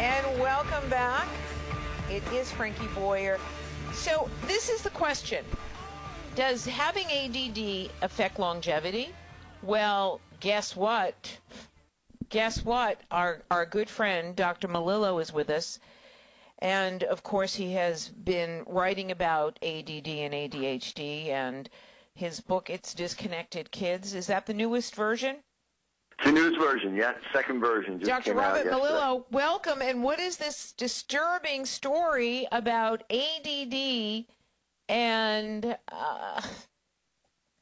And welcome back. It is Frankie Boyer. So this is the question. Does having ADD affect longevity? Well, guess what? Our good friend, Dr. Melillo, is with us. And, of course, he has been writing about ADD and ADHD, and his book, It's Disconnected Kids. Is that the newest version? It's the newest version, yeah, second version. Dr. Robert Melillo, welcome. And what is this disturbing story about ADD and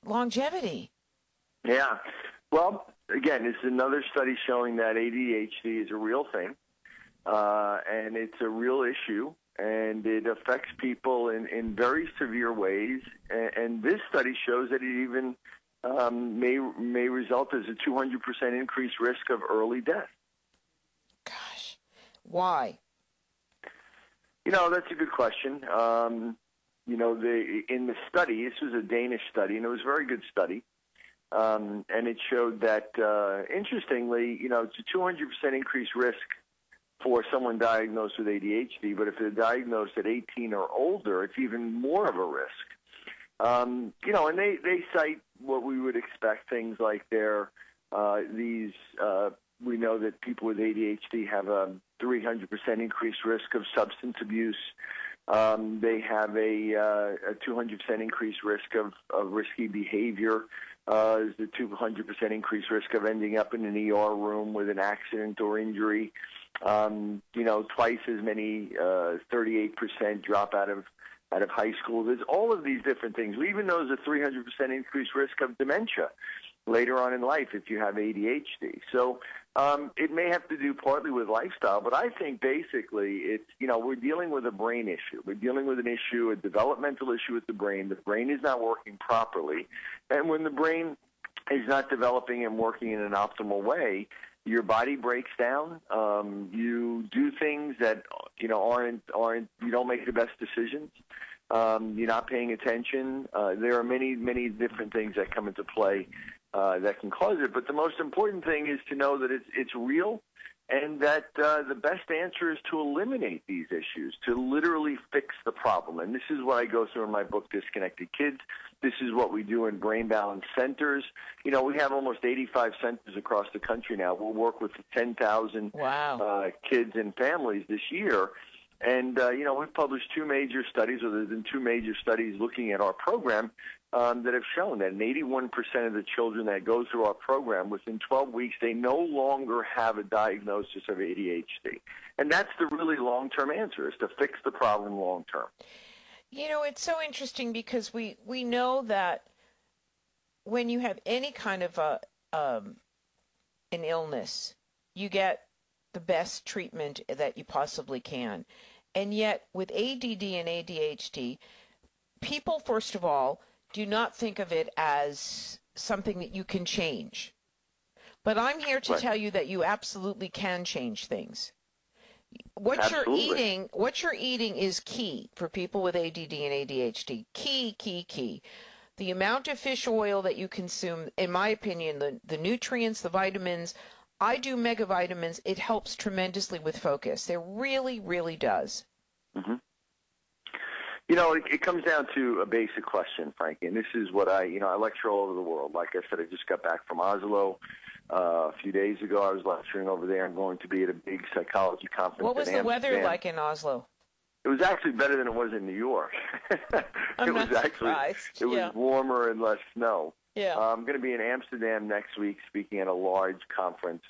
longevity? Yeah. Well, again, it's another study showing that ADHD is a real thing, and it's a real issue, and it affects people in very severe ways. And this study shows that it even may result as a 200% increased risk of early death. Gosh, why? That's a good question. In the study, this was a Danish study, and it was a very good study, and it showed that, interestingly, it's a 200% increased risk for someone diagnosed with ADHD, but if they're diagnosed at 18 or older, it's even more of a risk. And they cite what we would expect, things like we know that people with ADHD have a 300% increased risk of substance abuse. They have a 200% increased risk of risky behavior. There's a 200% increased risk of ending up in an ER room with an accident or injury. Twice as many, 38% drop out of high school. There's all of these different things. We even know there's a 300% increased risk of dementia later on in life if you have ADHD. So it may have to do partly with lifestyle, but I think basically it's, we're dealing with a brain issue. We're dealing with an issue, a developmental issue with the brain. The brain is not working properly. And when the brain is not developing and working in an optimal way, your body breaks down. You do things that aren't. You don't make the best decisions. You're not paying attention. There are many different things that come into play that can cause it. But the most important thing is to know that it's real, and that the best answer is to eliminate these issues, to literally fix the problem. And this is what I go through in my book, Disconnected Kids. This is what we do in Brain Balance Centers. We have almost 85 centers across the country now. We'll work with 10,000 kids and families this year. And, we've published two major studies, or there's been two major studies looking at our program that have shown that 81% of the children that go through our program, within 12 weeks, they no longer have a diagnosis of ADHD. And that's the really long-term answer, is to fix the problem long-term. It's so interesting because we know that when you have any kind of an illness, you get the best treatment that you possibly can. And yet with ADD and ADHD, people, first of all, do not think of it as something that you can change. But I'm here to tell you that you absolutely can change things. What you're eating is key for people with ADD and ADHD. Key. The amount of fish oil that you consume, in my opinion, the nutrients, the vitamins. I do megavitamins. It helps tremendously with focus. It really, really does. Mm-hmm. It comes down to a basic question, Frankie, and this is what I lecture all over the world. Like I said, I just got back from Oslo. A few days ago, I was lecturing over there. I'm going to be at a big psychology conference. What was the weather like in Oslo? It was actually better than it was in New York. It was warmer and less snow. Yeah. I'm going to be in Amsterdam next week speaking at a large conference.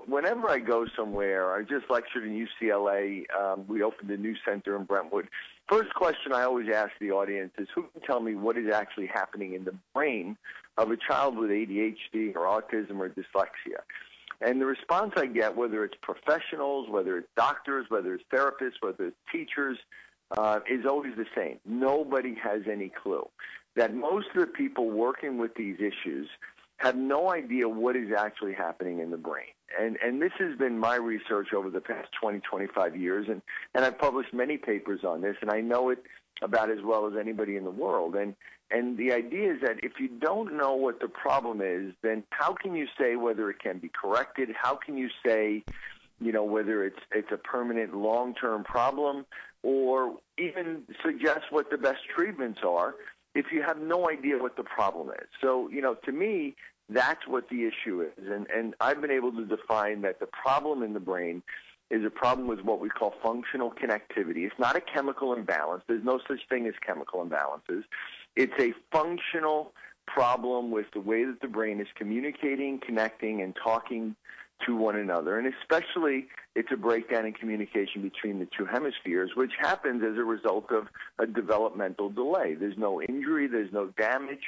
Whenever I go somewhere, I just lectured in UCLA. We opened a new center in Brentwood. First question I always ask the audience is, who can tell me what is actually happening in the brain of a child with ADHD or autism or dyslexia? And the response I get, whether it's professionals, whether it's doctors, whether it's therapists, whether it's teachers, is always the same. Nobody has any clue. That most of the people working with these issues have no idea what is actually happening in the brain. And this has been my research over the past 20, 25 years, and I've published many papers on this, and I know it about as well as anybody in the world. And the idea is that if you don't know what the problem is, then how can you say whether it can be corrected? How can you say, whether it's a permanent long-term problem, or even suggest what the best treatments are if you have no idea what the problem is? So, to me, that's what the issue is. And I've been able to define that the problem in the brain is a problem with what we call functional connectivity. It's not a chemical imbalance. There's no such thing as chemical imbalances. It's a functional problem with the way that the brain is communicating, connecting, and talking to one another. And especially, it's a breakdown in communication between the two hemispheres, which happens as a result of a developmental delay. There's no injury. There's no damage.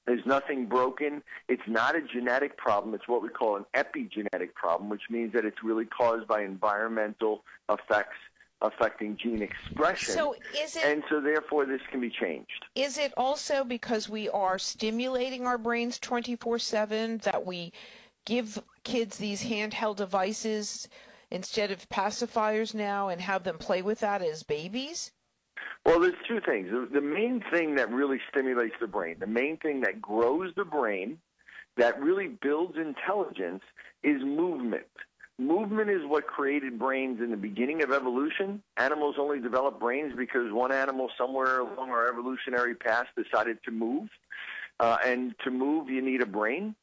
There's nothing broken. It's not a genetic problem. It's what we call an epigenetic problem, which means that it's really caused by environmental effects affecting gene expression. So is it, and so therefore this can be changed. Is it also because we are stimulating our brains 24/7 that we give kids these handheld devices instead of pacifiers now and have them play with that as babies? Well, there's two things. The main thing that really stimulates the brain, the main thing that grows the brain, that really builds intelligence, is movement. Movement is what created brains in the beginning of evolution. Animals only developed brains because one animal somewhere along our evolutionary path decided to move. And to move, you need a brain.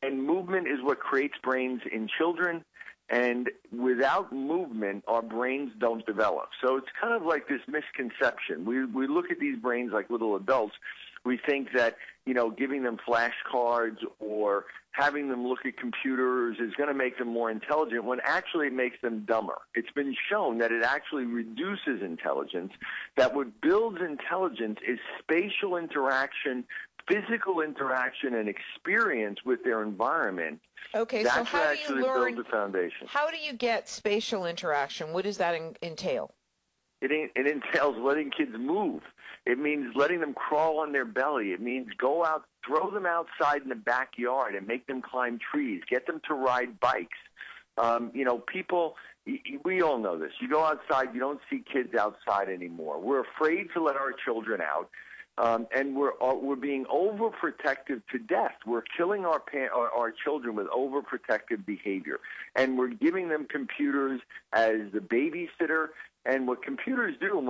And movement is what creates brains in children. And without movement, our brains don't develop. So it's kind of like this misconception. We look at these brains like little adults. We think that, giving them flashcards or having them look at computers is going to make them more intelligent, when actually it makes them dumber. It's been shown that it actually reduces intelligence, that what builds intelligence is spatial interaction, physical interaction, and experience with their environment. Okay, That's so how what do actually you learn builds the foundation. How do you get spatial interaction? What does that entail? It entails letting kids move. It means letting them crawl on their belly. It means go out, throw them outside in the backyard and make them climb trees, get them to ride bikes. People, we all know this. You go outside, you don't see kids outside anymore. We're afraid to let our children out. And we're being overprotective to death. We're killing our children with overprotective behavior, and we're giving them computers as the babysitter. And what computers do, and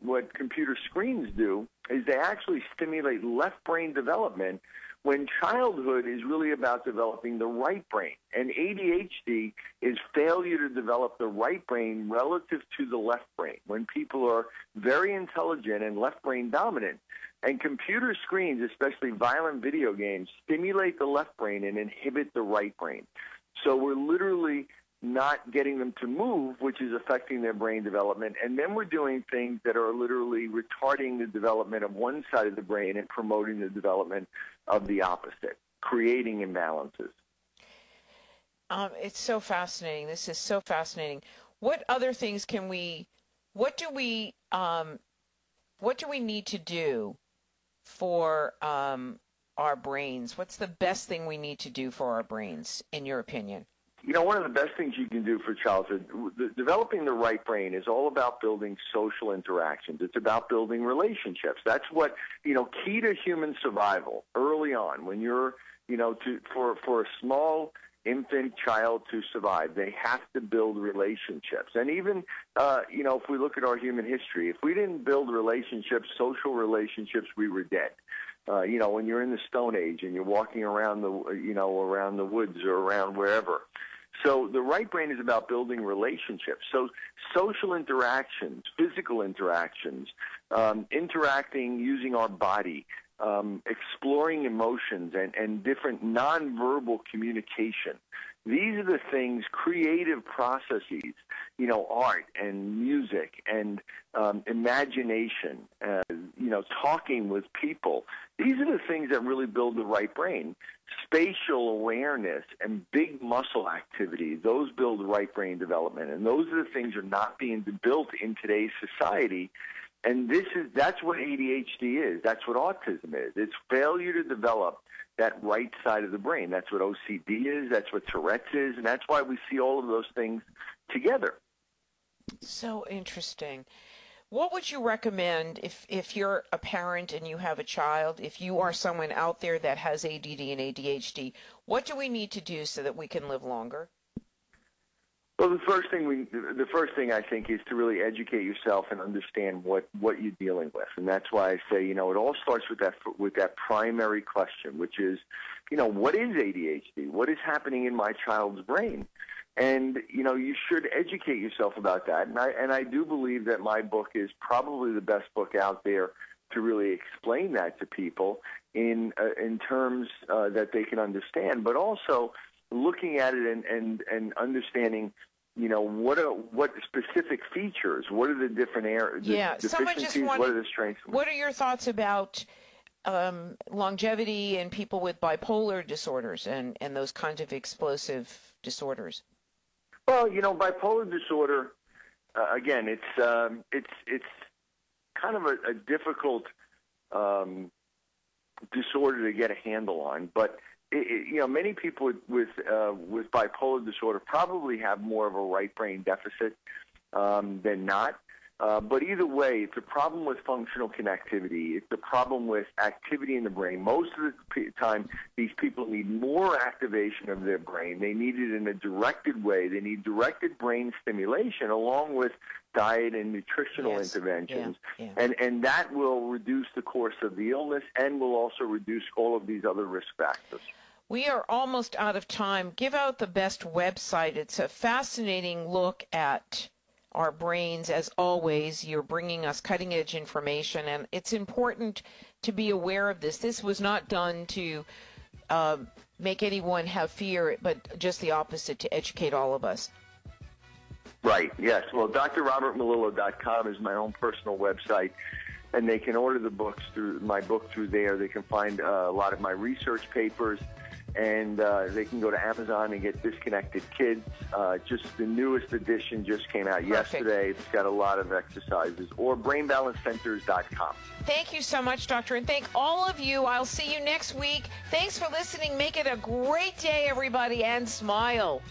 what computer screens do, is they actually stimulate left brain development, when childhood is really about developing the right brain. And ADHD is failure to develop the right brain relative to the left brain, when people are very intelligent and left brain dominant. And computer screens, especially violent video games, stimulate the left brain and inhibit the right brain. So we're literally not getting them to move, which is affecting their brain development. And then we're doing things that are literally retarding the development of one side of the brain and promoting the development of the opposite, creating imbalances. It's so fascinating. This is so fascinating. What other things what do we need to do for our brains? What's the best thing we need to do for our brains, in your opinion? One of the best things you can do for childhood, developing the right brain is all about building social interactions. It's about building relationships. That's what, key to human survival early on, when you're, for a small infant child to survive, they have to build relationships. And even, if we look at our human history, if we didn't build relationships, social relationships, we were dead. When you're in the Stone Age and you're walking around around the woods or around wherever. So the right brain is about building relationships. So social interactions, physical interactions, interacting using our body, exploring emotions and different nonverbal communication. These are the things, creative processes, art and music and imagination, talking with people. These are the things that really build the right brain. Spatial awareness and big muscle activity, those build right brain development. And those are the things that are not being built in today's society. And that's what ADHD is. That's what autism is. It's failure to develop that right side of the brain. That's what OCD is. That's what Tourette's is. And that's why we see all of those things together. So interesting. What would you recommend if you're a parent and you have a child, if you are someone out there that has ADD and ADHD, what do we need to do so that we can live longer? Well, the first thing I think is to really educate yourself and understand what you're dealing with, and that's why I say, it all starts with that primary question, which is, what is ADHD? What is happening in my child's brain? And you should educate yourself about that. And I do believe that my book is probably the best book out there to really explain that to people in terms that they can understand, but also looking at it and understanding, what specific features, what are the different areas, deficiencies, what are the strengths? What are your thoughts about longevity in people with bipolar disorders and those kinds of explosive disorders? Well, bipolar disorder, again, it's kind of a difficult disorder to get a handle on, but many people with bipolar disorder probably have more of a right brain deficit than not. But either way, it's a problem with functional connectivity. It's a problem with activity in the brain. Most of the time, these people need more activation of their brain. They need it in a directed way. They need directed brain stimulation along with diet and nutritional interventions. Yeah. And that will reduce the course of the illness and will also reduce all of these other risk factors. We are almost out of time. Give out the best website. It's a fascinating look at our brains. As always, you're bringing us cutting-edge information, and it's important to be aware of this. This was not done to make anyone have fear, but just the opposite, to educate all of us. Right, yes. Well, drrobertmalillo.com is my own personal website, and they can order my book through there. They can find a lot of my research papers, and they can go to Amazon and get Disconnected Kids. Just the newest edition just came out yesterday. It's got a lot of exercises. Or brainbalancecenters.com. Thank you so much, Doctor, and thank all of you. I'll see you next week. Thanks for listening. Make it a great day, everybody, and smile.